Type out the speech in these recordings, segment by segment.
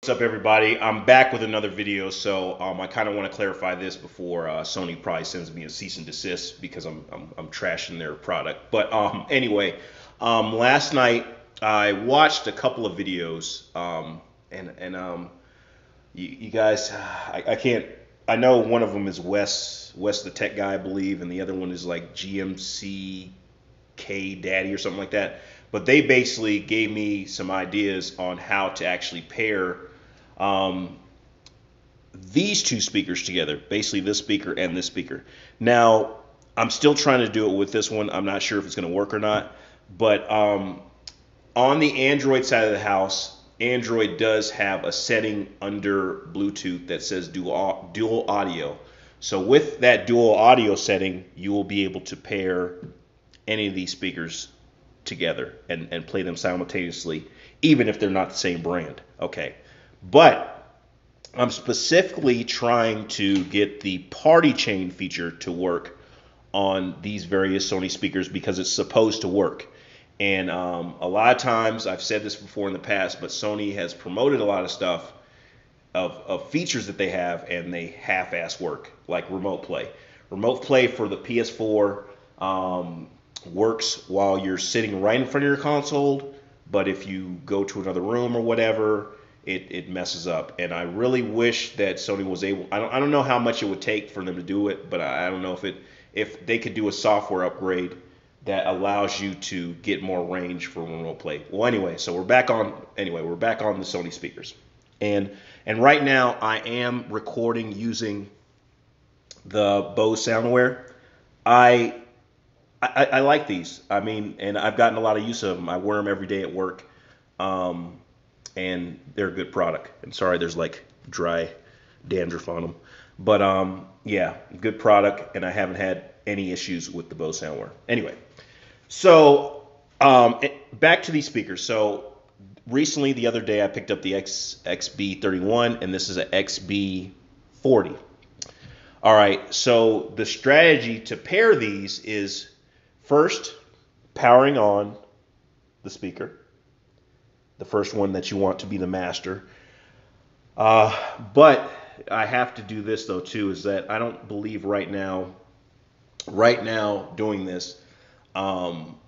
What's up, everybody? I'm back with another video. So I kind of want to clarify this before Sony probably sends me a cease and desist because I'm trashing their product. But anyway, last night I watched a couple of videos, and you guys, I can't. I know one of them is Wes the tech guy, I believe, and the other one is like GMCK Daddy or something like that. But they basically gave me some ideas on how to actually pair um, these two speakers together, basically this speaker and this speaker. Now, I'm still trying to do it with this one. I'm not sure if it's going to work or not. But on the Android side of the house, Android does have a setting under Bluetooth that says dual audio. So with that dual audio setting, you will be able to pair any of these speakers together and play them simultaneously, even if they're not the same brand. Okay. But I'm specifically trying to get the party chain feature to work on these various Sony speakers because it's supposed to work. And a lot of times, I've said this before in the past, but Sony has promoted a lot of stuff of features that they have, and they half-ass work, like remote play. Remote play for the PS4 works while you're sitting right in front of your console, but if you go to another room or whatever, it messes up. And I really wish that Sony was able. I don't know how much it would take for them to do it, but I don't know if they could do a software upgrade that allows you to get more range for remote play. Well, anyway, so we're back on the Sony speakers, and and right now I am recording using the Bose Soundware. I I like these. I mean, and I've gotten a lot of use of them. I wear them every day at work, um, and they're a good product. And sorry, there's like dry dandruff on them, but yeah, good product, and I haven't had any issues with the Bose Soundware. Anyway, so back to these speakers. So recently, the other day, I picked up the XB31, and this is an XB40. All right, so the strategy to pair these is first powering on the speaker, the first one that you want to be the master. But I have to do this though too, is that I don't believe right now doing this, um,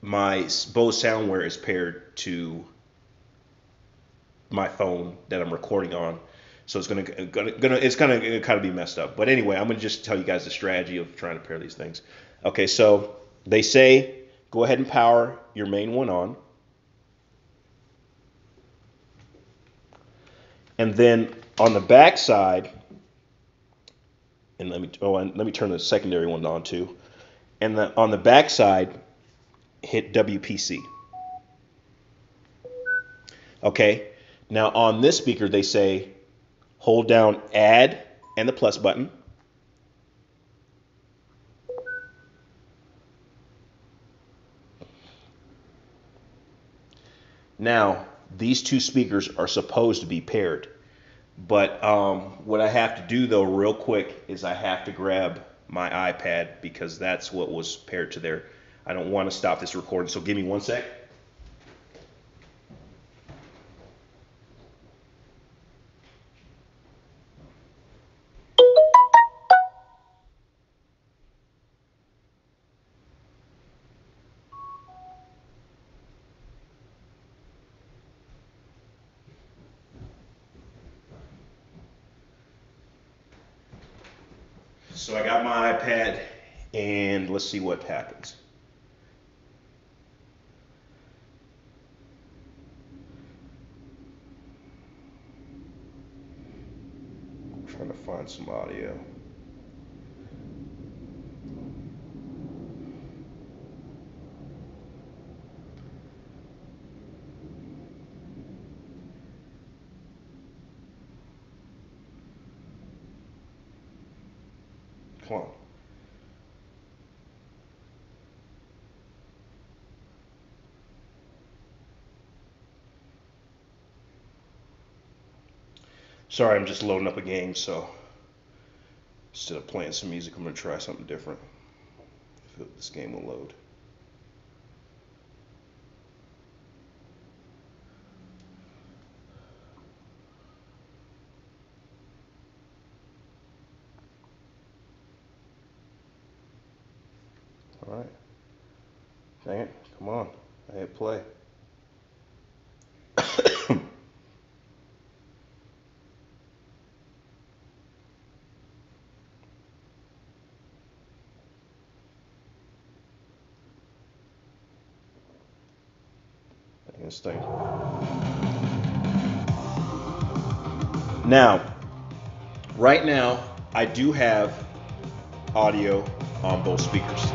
my Bose Soundware is paired to my phone that I'm recording on. So it's gonna kind of be messed up. But anyway, I'm gonna just tell you guys the strategy of trying to pair these things. Okay, so they say go ahead and power your main one on, and then on the back side, and let me turn the secondary one on too. And on the back side, hit WPC. Okay. Now on this speaker, they say hold down add and the plus button. Now, these two speakers are supposed to be paired. But what I have to do, though, real quick, is I have to grab my iPad because that's what was paired to there. I don't want to stop this recording, so give me one sec. So I got my iPad, and let's see what happens. I'm trying to find some audio. Come on. Sorry, I'm just loading up a game, so instead of playing some music, I'm going to try something different. If this game will load. Dang it. Come on. I hit play. This thing. Now, right now, I do have audio on both speakers.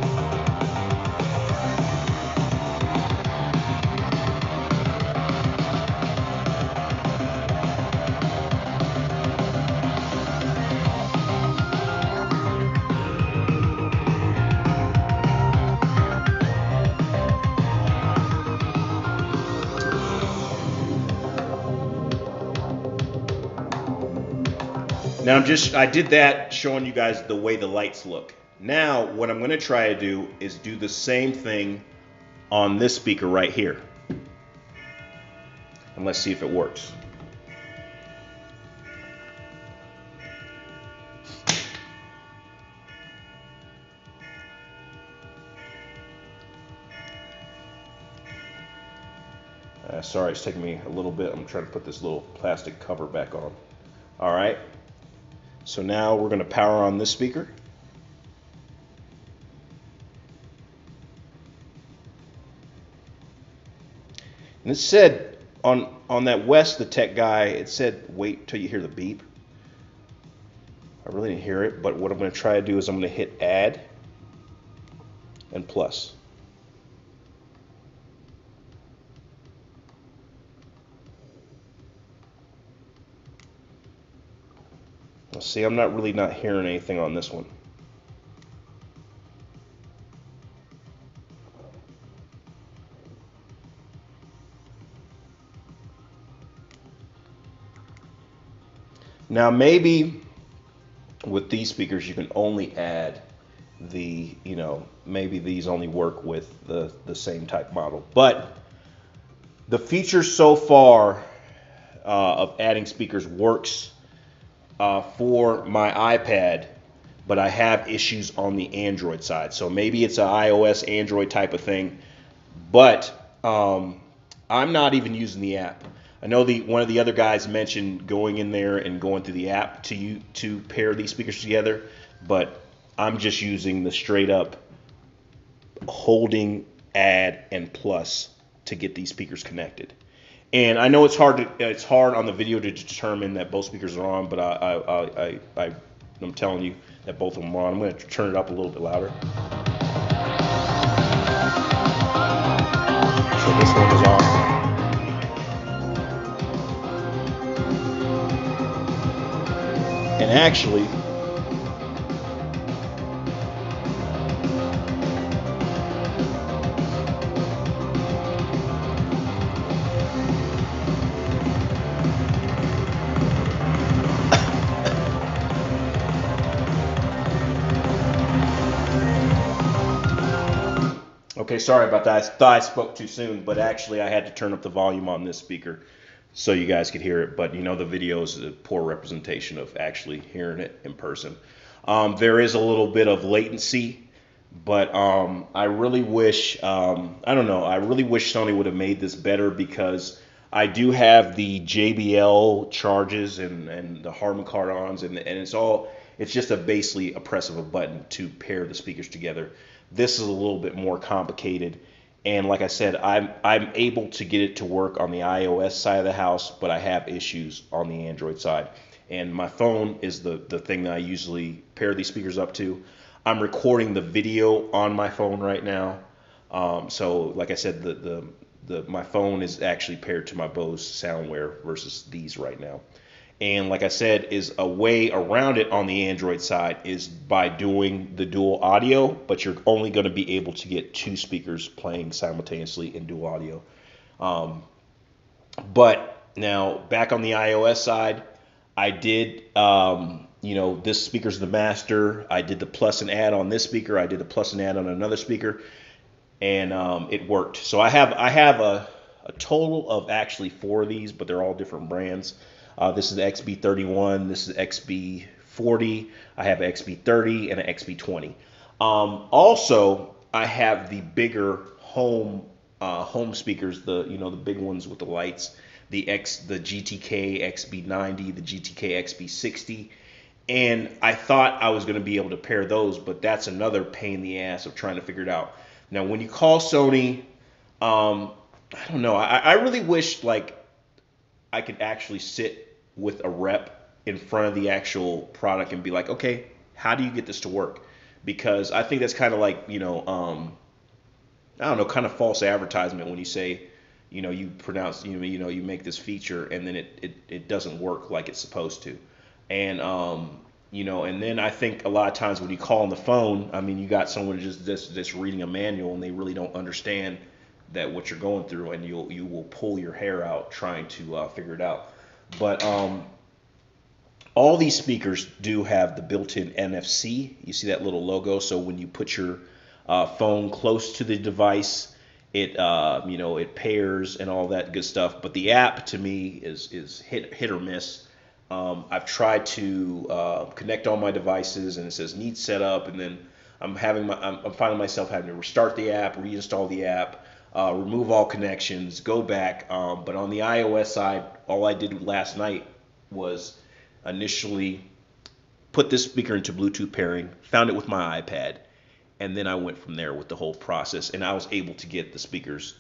Now I did that showing you guys the way the lights look. Now what I'm going to try to do is do the same thing on this speaker right here. And let's see if it works. Sorry, it's taking me a little bit. I'm trying to put this little plastic cover back on. All right. So now we're going to power on this speaker. And it said on that West, the tech guy, it said wait till you hear the beep. I really didn't hear it, but what I'm going to try to do is I'm going to hit add and plus. See, I'm really not hearing anything on this one. Now maybe with these speakers you can only add the, maybe these only work with the same type model. But the feature so far of adding speakers works for my iPad, but I have issues on the Android side. So maybe it's an iOS, Android type of thing, but I'm not even using the app. I know one of the other guys mentioned going in there and going through the app to pair these speakers together, but I'm just using the straight up holding add and plus to get these speakers connected. And I know it's hard on the video to determine that both speakers are on, but I'm telling you that both of them are on. I'm going to turn it up a little bit louder. So this one is on. And actually, okay, sorry about that. I thought I spoke too soon, but actually I had to turn up the volume on this speaker so you guys could hear it. But the video is a poor representation of actually hearing it in person. There is a little bit of latency, but I really wish, I don't know, I really wish Sony would have made this better, because I do have the JBL charges and the Harman Kardons, and it's just basically a press of a button to pair the speakers together. This is a little bit more complicated, and like I said, I'm able to get it to work on the iOS side of the house, but I have issues on the Android side. And my phone is the thing that I usually pair these speakers up to. I'm recording the video on my phone right now, so like I said, my phone is actually paired to my Bose Soundwear versus these right now. And like I said, is a way around it on the Android side is by doing the dual audio, but you're only going to be able to get two speakers playing simultaneously in dual audio. But now back on the iOS side, I did, this speaker's the master. I did the plus and add on this speaker. I did the plus and add on another speaker, and it worked. So I have a total of actually 4 of these, but they're all different brands. This is the XB31, this is the XB40, I have an XB30 and an XB20. Also, I have the bigger home speakers, the the big ones with the lights, the GTK XB90, the GTK XB60, and I thought I was going to be able to pair those, but that's another pain in the ass of trying to figure it out. Now, when you call Sony, I don't know. I really wish like I could actually sit with a rep in front of the actual product and be like, okay, how do you get this to work? Because I think that's kind of like, I don't know, kind of false advertisement when you say, you pronounce, you make this feature and then it doesn't work like it's supposed to. And, and then I think a lot of times when you call on the phone, I mean, you got someone just reading a manual and they really don't understand that what you're going through, and you will pull your hair out trying to figure it out. But all these speakers do have the built-in NFC. You see that little logo. So when you put your phone close to the device, it pairs and all that good stuff. But the app to me is hit or miss. I've tried to connect all my devices, and it says need setup, and then I'm finding myself having to restart the app, reinstall the app, remove all connections, go back. But on the iOS side, all I did last night was initially put this speaker into Bluetooth pairing, found it with my iPad, and then I went from there with the whole process, and I was able to get the speakers,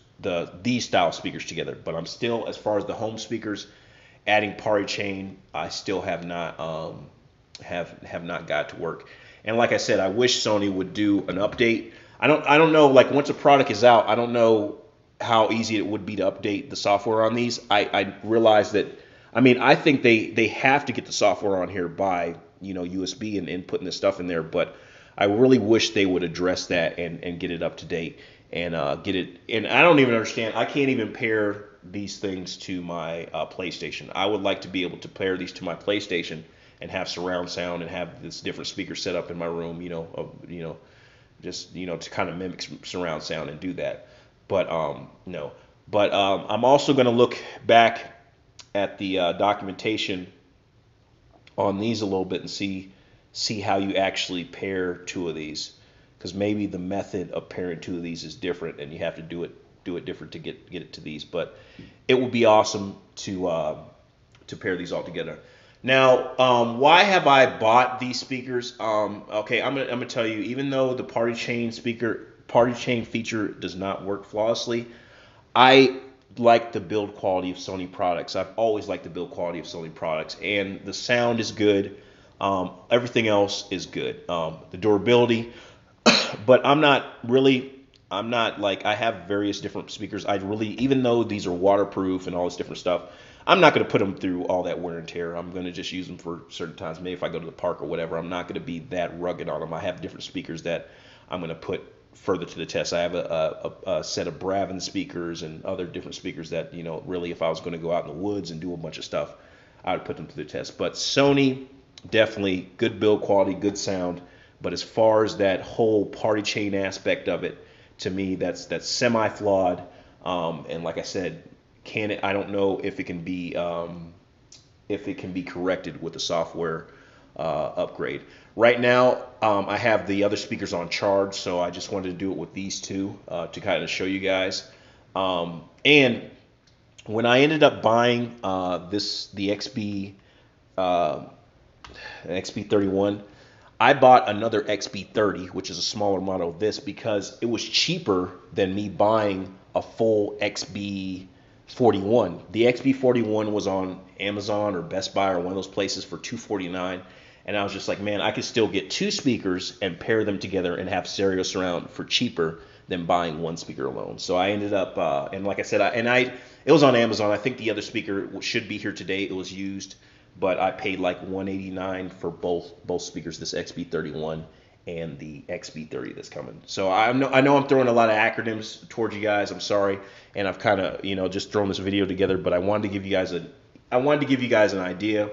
these style speakers together. But I'm still, as far as the home speakers, adding Party Chain, I still have not have not got to work. And like I said, I wish Sony would do an update. I don't know, like once a product is out, I don't know how easy it would be to update the software on these. I realize that, I mean, I think they have to get the software on here by USB and putting this stuff in there, but I really wish they would address that and get it up to date and get it. And I don't even understand. I can't even pair these things to my PlayStation. I would like to be able to pair these to my PlayStation and have surround sound and have this different speaker set up in my room, just to kind of mimic surround sound and do that. But no. But I'm also going to look back at the documentation on these a little bit and see how you actually pair two of these, because maybe the method of pairing two of these is different and you have to do it different to get it to these. But it would be awesome to pair these all together. Now, why have I bought these speakers? Okay, I'm gonna tell you. Even though the Party Chain feature does not work flawlessly, I like the build quality of Sony products. I've always liked the build quality of Sony products, and the sound is good. Everything else is good. The durability, but I'm not like, I have various different speakers. Even though these are waterproof and all this different stuff, I'm not going to put them through all that wear and tear. I'm going to just use them for certain times. Maybe if I go to the park or whatever, I'm not going to be that rugged on them. I have different speakers that I'm going to put further to the test. I have a set of Bravin speakers and other different speakers that, really if I was going to go out in the woods and do a bunch of stuff, I would put them to the test. But Sony, definitely good build quality, good sound. But as far as that whole Party Chain aspect of it, to me, that's semi-flawed. And like I said, I don't know if it can be corrected with the software upgrade. Right now, I have the other speakers on charge, so I just wanted to do it with these two to kind of show you guys. And when I ended up buying the XB31, I bought another XB30, which is a smaller model of this, because it was cheaper than me buying a full XB41. The XB41 was on Amazon or Best Buy or one of those places for $249, and I was just like, man, I could still get two speakers and pair them together and have stereo surround for cheaper than buying one speaker alone. So I ended up, and like I said, it was on Amazon. I think the other speaker should be here today. It was used, but I paid like $189 for both speakers, this XB31 and the XB30 that's coming. So I know I'm throwing a lot of acronyms towards you guys. I'm sorry, and I've kind of just thrown this video together, but I wanted to give you guys an idea.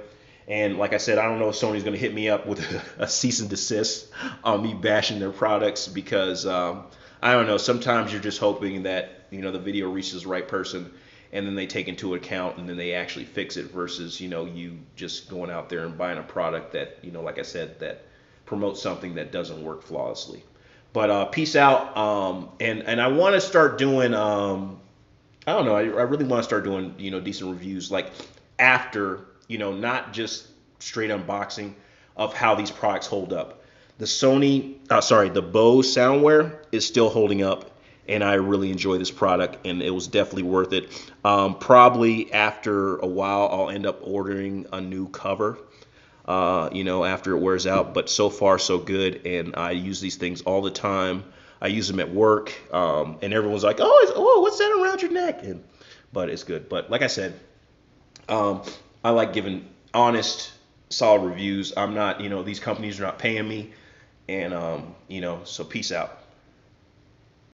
And like I said, I don't know if Sony's going to hit me up with a cease and desist on me bashing their products, because I don't know. Sometimes you're just hoping that the video reaches the right person, and then they take into account and then they actually fix it, versus you just going out there and buying a product that like I said, that promotes something that doesn't work flawlessly. But peace out. And I want to start doing. I don't know. I really want to start doing decent reviews like after not just straight unboxing of how these products hold up. The Bose Soundwear is still holding up, and I really enjoy this product, and it was definitely worth it. Probably after a while, I'll end up ordering a new cover. After it wears out. But so far, so good, and I use these things all the time. I use them at work, and everyone's like, "Oh, what's that around your neck?" But it's good. But like I said, I like giving honest, solid reviews. I'm not, these companies are not paying me, and so peace out.